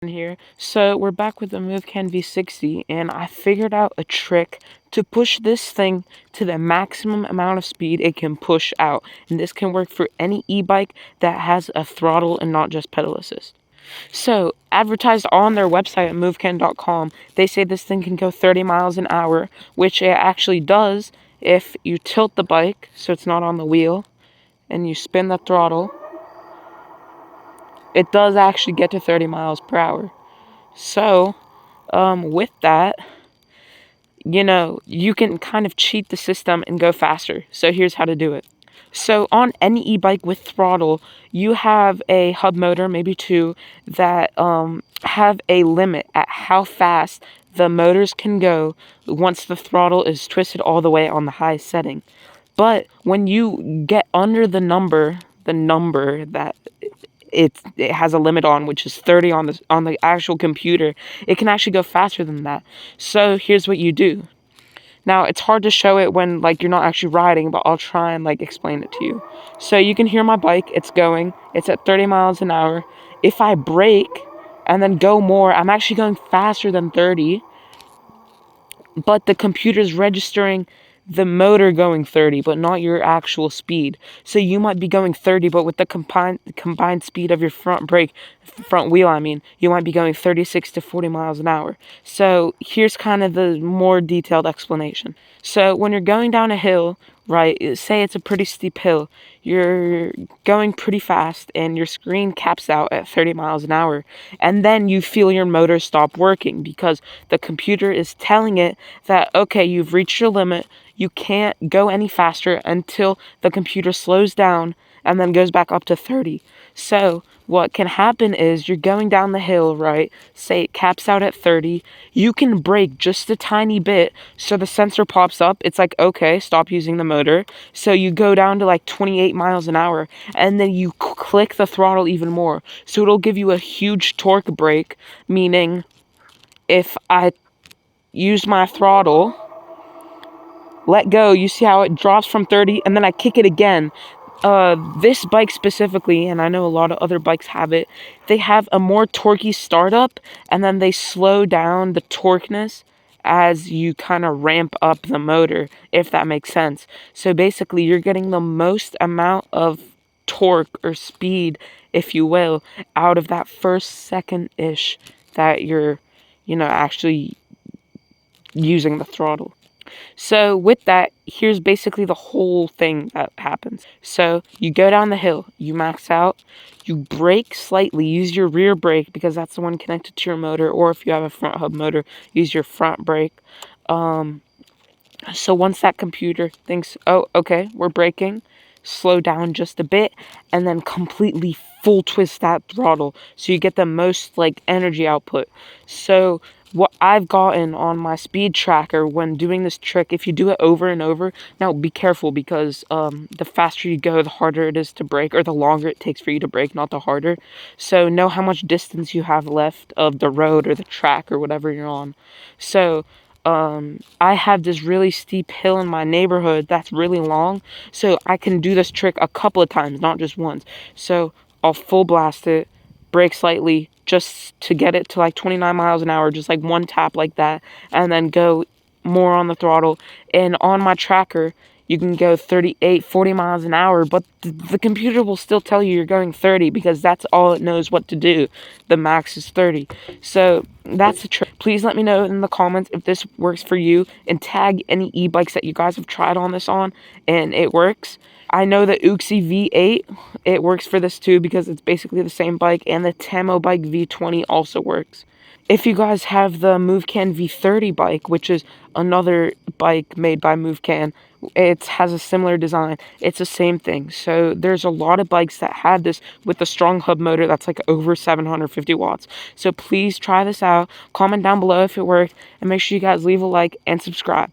Here. So we're back with the MoveCan V60, and I figured out a trick to push this thing to the maximum amount of speed it can push out. And this can work for any e-bike that has a throttle and not just pedal assist. So, advertised on their website at movecan.com, they say this thing can go 30 miles an hour, which it actually does if you tilt the bike so it's not on the wheel and you spin the throttle. It does actually get to 30 miles per hour. So, with that, you can kind of cheat the system and go faster. So here's how to do it. So on any e-bike with throttle, you have a hub motor, maybe two, that have a limit at how fast the motors can go once the throttle is twisted all the way on the high setting. But when you get under the number that it has a limit on, which is 30 on the actual computer, it can actually go faster than that. So here's what you do. Now, it's hard to show it when you're not actually riding, but I'll try and explain it to you. So you can hear my bike, it's going, it's at 30 miles an hour. If I brake and then go more, I'm actually going faster than 30, but the computer's registering the motor going 30, but not your actual speed. So you might be going 30, but with the combined speed of your front wheel, you might be going 36 to 40 miles an hour. So here's kind of the more detailed explanation. So when you're going down a hill, right, say it's a pretty steep hill, you're going pretty fast and your screen caps out at 30 miles an hour, and then you feel your motor stop working because the computer is telling it that, okay, you've reached your limit, you can't go any faster until the computer slows down and then goes back up to 30. So what can happen is you're going down the hill, right? Say it caps out at 30. You can brake just a tiny bit, so the sensor pops up. It's like, okay, stop using the motor. So you go down to 28 miles an hour, and then you click the throttle even more. So it'll give you a huge torque brake, meaning if I use my throttle, let go, you see how it drops from 30, and then I kick it again. This bike specifically, and I know a lot of other bikes have it, they have a more torquey startup, and then they slow down the torqueness as you kind of ramp up the motor, if that makes sense. So basically, you're getting the most amount of torque or speed, if you will, out of that first second-ish that you're, actually using the throttle. So with that, here's basically the whole thing that happens. So you go down the hill, you max out, you brake slightly, use your rear brake because that's the one connected to your motor, or if you have a front hub motor, use your front brake. So once that computer thinks, oh, okay, we're braking, slow down just a bit, and then completely full twist that throttle so you get the most energy output. So what I've gotten on my speed tracker when doing this trick, if you do it over and over, now be careful because the faster you go, the harder it is to brake, or the longer it takes for you to brake, not the harder. So know how much distance you have left of the road or the track or whatever you're on. So I have this really steep hill in my neighborhood that's really long, so I can do this trick a couple of times, not just once. So I'll full blast it, brake slightly, just to get it to 29 miles an hour, just one tap like that, and then go more on the throttle. And on my tracker, you can go 38, 40 miles an hour, but the computer will still tell you you're going 30 because that's all it knows what to do. The max is 30. So that's the trick. Please let me know in the comments if this works for you, and tag any e-bikes that you guys have tried on this on and it works. I know the Uxie V8, it works for this too because it's basically the same bike, and the Temo bike V20 also works. If you guys have the MoveCan V30 bike, which is another bike made by MoveCan, it has a similar design. It's the same thing. So there's a lot of bikes that have this with a strong hub motor that's over 750 watts. So please try this out. Comment down below if it worked, and make sure you guys leave a like and subscribe.